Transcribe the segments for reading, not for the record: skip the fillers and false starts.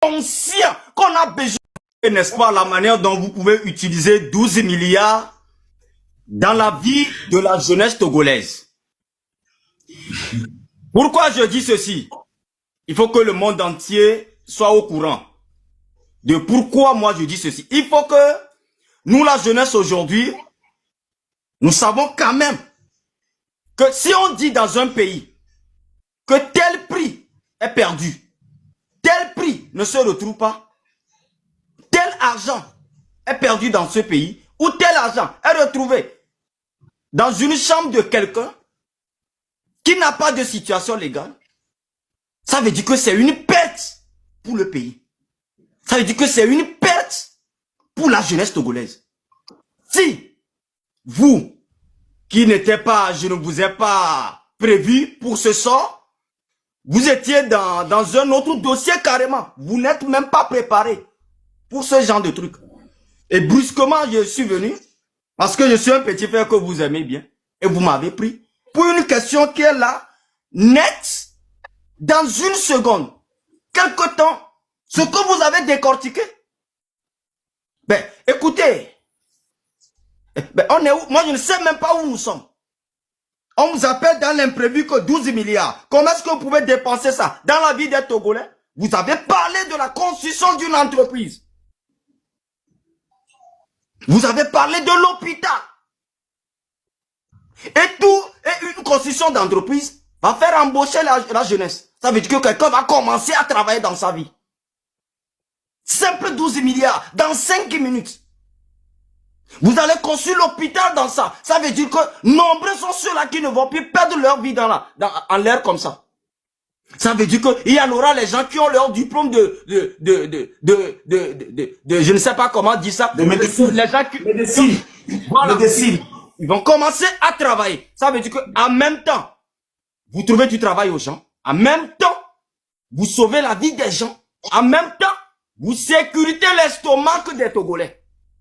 conscient qu'on a besoin, n'est-ce pas, la manière dont vous pouvez utiliser 12 milliards dans la vie de la jeunesse togolaise. Pourquoi je dis ceci? Il faut que le monde entier soit au courant de pourquoi moi je dis ceci. Il faut que nous, la jeunesse aujourd'hui, nous savons quand même que si on dit dans un pays que tel prix est perdu, tel prix ne se retrouve pas, tel argent est perdu dans ce pays, ou tel argent est retrouvé dans une chambre de quelqu'un qui n'a pas de situation légale, ça veut dire que c'est une perte pour le pays. Ça veut dire que c'est une perte pour la jeunesse togolaise. Si vous, qui n'étiez pas, je ne vous ai pas prévu pour ce sort, vous étiez dans un autre dossier carrément. Vous n'êtes même pas préparé pour ce genre de truc. Et brusquement, je suis venu, parce que je suis un petit frère que vous aimez bien, et vous m'avez pris, pour une question qui est là, nette, dans une seconde, quelque temps, ce que vous avez décortiqué. Ben, écoutez, ben, on est où? Moi, je ne sais même pas où nous sommes. On vous appelle dans l'imprévu que 12 milliards. Comment est-ce que vous pouvez dépenser ça dans la vie des Togolais? Vous avez parlé de la construction d'une entreprise. Vous avez parlé de l'hôpital. Et une construction d'entreprise va faire embaucher la jeunesse. Ça veut dire que quelqu'un va commencer à travailler dans sa vie. Simple 12 milliards dans 5 minutes. Vous allez construire l'hôpital dans ça. Ça veut dire que nombreux sont ceux-là qui ne vont plus perdre leur vie en l'air comme ça. Ça veut dire qu'il y en aura les gens qui ont leur diplôme je ne sais pas comment dire ça. De médecine. Les gens qui, Médecine. voilà. Médecine. Ils vont commencer à travailler. Ça veut dire qu'en même temps, vous trouvez du travail aux gens. En même temps, vous sauvez la vie des gens. En même temps, vous sécurisez l'estomac des Togolais.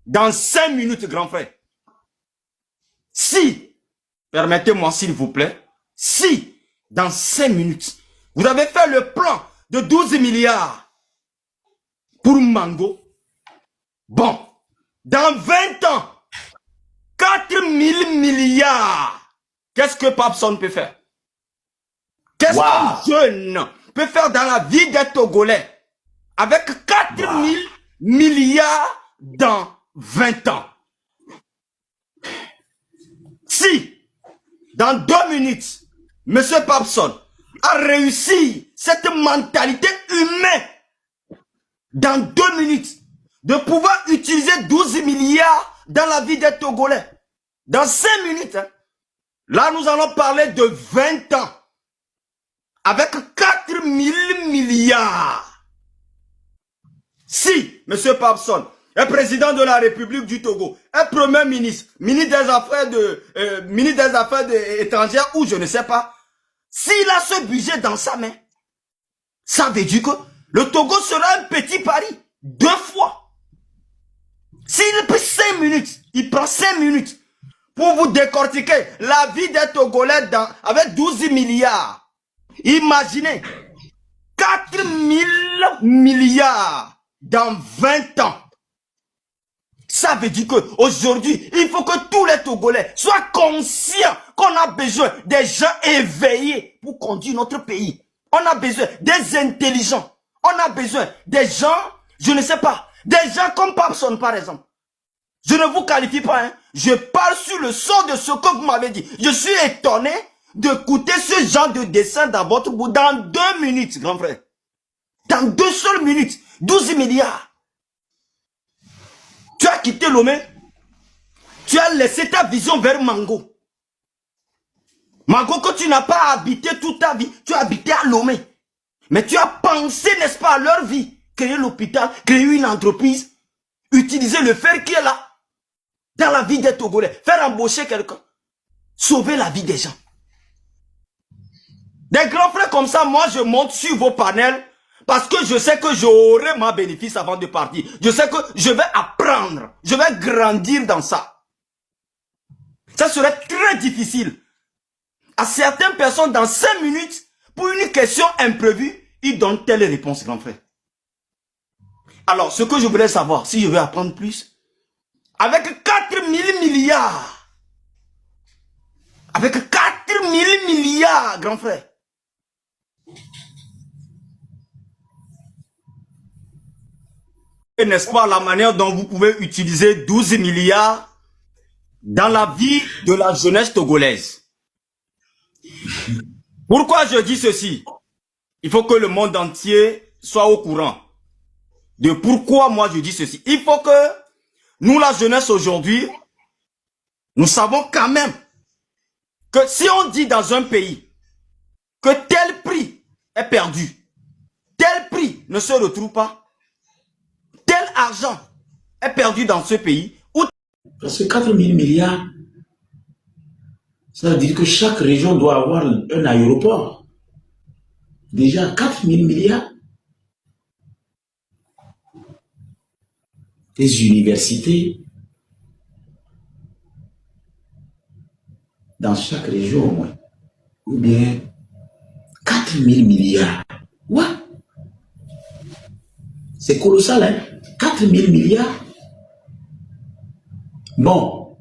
Dans 5 minutes, grand frère. Si, permettez-moi s'il vous plaît, si, dans 5 minutes, vous avez fait le plan de 12 milliards pour Mango, bon, dans 20 ans, 4000 milliards, qu'est-ce que Papson peut faire? Qu'est-ce qu'un jeune peut faire dans la vie des Togolais avec 4000 milliards dans 20 ans? Si, dans 2 minutes, M. Papson a réussi cette mentalité humaine, dans 2 minutes, de pouvoir utiliser 12 milliards dans la vie des Togolais, dans 5 minutes, hein, là nous allons parler de 20 ans, avec 4000 milliards. Si, M. Papson est président de la République du Togo, est premier ministre, ministre des Affaires étrangères ou je ne sais pas, s'il a ce budget dans sa main, ça veut dire que le Togo sera un petit pari, 2 fois. S'il prend 5 minutes, il prend 5 minutes pour vous décortiquer la vie des Togolais avec 12 milliards. Imaginez, 4000 milliards dans 20 ans. Ça veut dire qu'aujourd'hui, il faut que tous les Togolais soient conscients qu'on a besoin des gens éveillés pour conduire notre pays. On a besoin des intelligents. On a besoin des gens, je ne sais pas, des gens comme Papson par exemple. Je ne vous qualifie pas, hein. Je parle sur le son de ce que vous m'avez dit. Je suis étonné d'écouter ce genre de dessin dans votre bout dans 2 minutes, grand frère. Dans 2 seules minutes, 12 milliards. Tu as quitté Lomé, tu as laissé ta vision vers Mango. Mango que tu n'as pas habité toute ta vie, tu as habité à Lomé. Mais tu as pensé, n'est-ce pas, à leur vie, créer l'hôpital, créer une entreprise, utiliser le fer qui est là, dans la vie des Togolais, faire embaucher quelqu'un, sauver la vie des gens. Des grands frères comme ça, moi je monte sur vos panels, parce que je sais que j'aurai ma bénéfice avant de partir. Je sais que je vais apprendre. Je vais grandir dans ça. Ça serait très difficile. À certaines personnes, dans 5 minutes, pour une question imprévue, ils donnent telle réponse, grand frère. Alors, ce que je voulais savoir, si je veux apprendre plus, avec 4 000 milliards, avec 4 000 milliards, grand frère, n'est-ce pas la manière dont vous pouvez utiliser 12 milliards dans la vie de la jeunesse togolaise? Pourquoi je dis ceci? Il faut que le monde entier soit au courant de pourquoi moi je dis ceci. Il faut que nous, la jeunesse aujourd'hui, nous savons quand même que si on dit dans un pays que tel prix est perdu, tel prix ne se retrouve pas, tel argent est perdu dans ce pays. Parce que 4 000 milliards, ça veut dire que chaque région doit avoir un aéroport. Déjà, 4 000 milliards. Des universités. Dans chaque région au moins. Ou bien 4 000 milliards. Ouais. C'est colossal, hein? 4 000 milliards. Bon.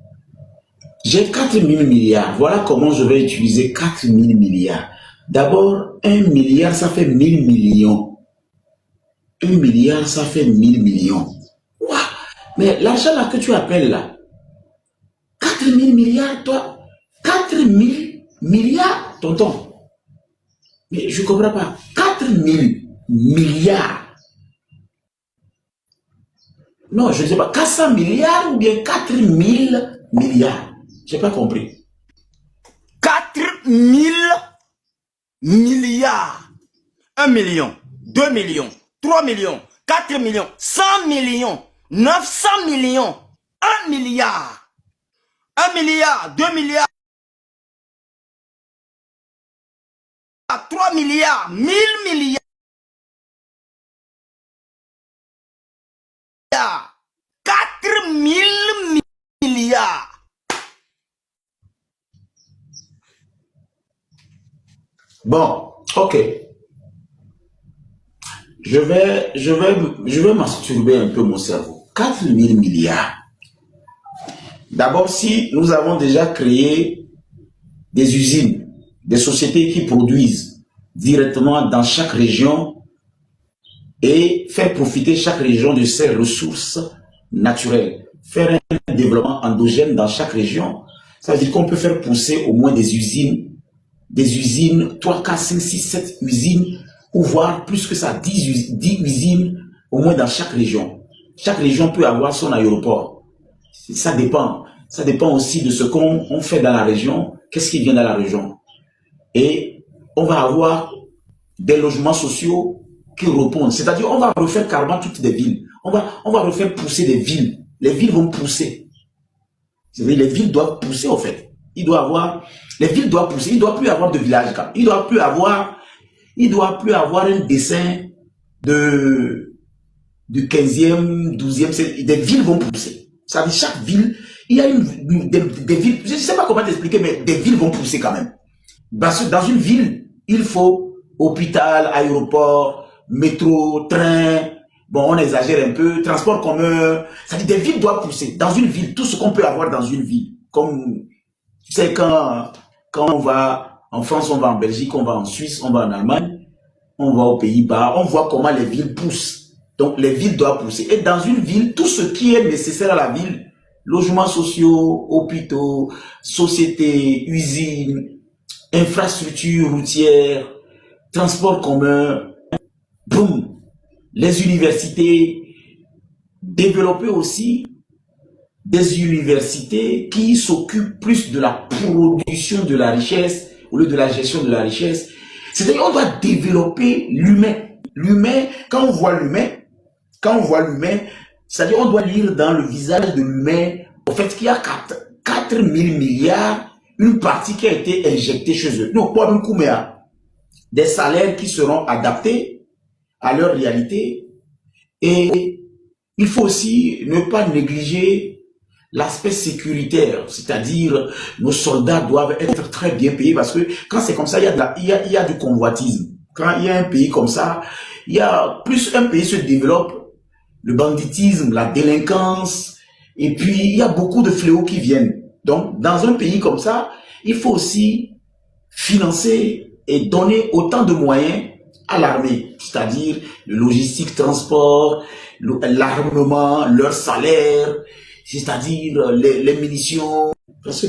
J'ai 4 000 milliards. Voilà comment je vais utiliser 4 000 milliards. D'abord, 1 milliard, ça fait 1000 millions. 1 milliard, ça fait 1000 millions. Wow. Mais l'argent là que tu appelles là, 4 000 milliards, toi, 4 000 milliards, tonton. Mais je ne comprends pas. 4 000 milliards. Non, je ne sais pas. 400 milliards ou bien 4 000 milliards. Je n'ai pas compris. 4 000 milliards. 1 million, 2 millions, 3 millions, 4 millions, 100 millions, 900 millions, 1 milliard. 1 milliard, 2 milliards, 3 milliards, 1000 milliards, 4 000 milliards. Bon, ok. Je vais masturber un peu mon cerveau. 4 000 milliards. D'abord, si nous avons déjà créé des usines, des sociétés qui produisent directement dans chaque région et faire profiter chaque région de ses ressources naturelles, faire un développement endogène dans chaque région, ça veut dire qu'on peut faire pousser au moins des usines, 3, 4, 5, 6, 7 usines, ou voire plus que ça, 10 usines au moins dans chaque région. Chaque région peut avoir son aéroport. Ça dépend. Ça dépend aussi de ce qu'on fait dans la région, qu'est-ce qui vient dans la région. Et on va avoir des logements sociaux qui répondent. C'est-à-dire, on va refaire carrément toutes les villes. On va refaire pousser des villes. Les villes vont pousser. C'est-à-dire, les villes doivent pousser, en fait. Les villes doivent pousser. Il ne doit plus avoir de village. Il ne doit plus avoir un dessin du 15e, 12e. Des villes vont pousser. Ça veut dire, chaque ville, il y a des villes, je ne sais pas comment t'expliquer, mais des villes vont pousser quand même. Parce que dans une ville, il faut hôpital, aéroport, métro, train, bon, on exagère un peu, transport commun. Ça dit, des villes doivent pousser. Dans une ville, tout ce qu'on peut avoir dans une ville. Comme, tu sais, quand on va en France, on va en Belgique, on va en Suisse, on va en Allemagne, on va aux Pays-Bas, on voit comment les villes poussent. Donc, les villes doivent pousser. Et dans une ville, tout ce qui est nécessaire à la ville, logements sociaux, hôpitaux, sociétés, usines, infrastructures routières, transport commun, boum, les universités, développer aussi des universités qui s'occupent plus de la production de la richesse au lieu de la gestion de la richesse. C'est-à-dire qu'on doit développer l'humain. L'humain, quand on voit l'humain, c'est-à-dire on doit lire dans le visage de l'humain, au fait qu'il y a 4 000 milliards, une partie qui a été injectée chez eux. Nous, pas beaucoup, mais des salaires qui seront adaptés à leur réalité. Et il faut aussi ne pas négliger l'aspect sécuritaire, c'est-à-dire nos soldats doivent être très bien payés parce que quand c'est comme ça, il y a du convoitisme. Quand il y a un pays comme ça, plus un pays se développe, le banditisme, la délinquance, et puis il y a beaucoup de fléaux qui viennent. Donc, dans un pays comme ça, il faut aussi financer et donner autant de moyens à l'armée, c'est-à-dire le logistique, transport, l'armement, leur salaire, c'est-à-dire les munitions. Parce que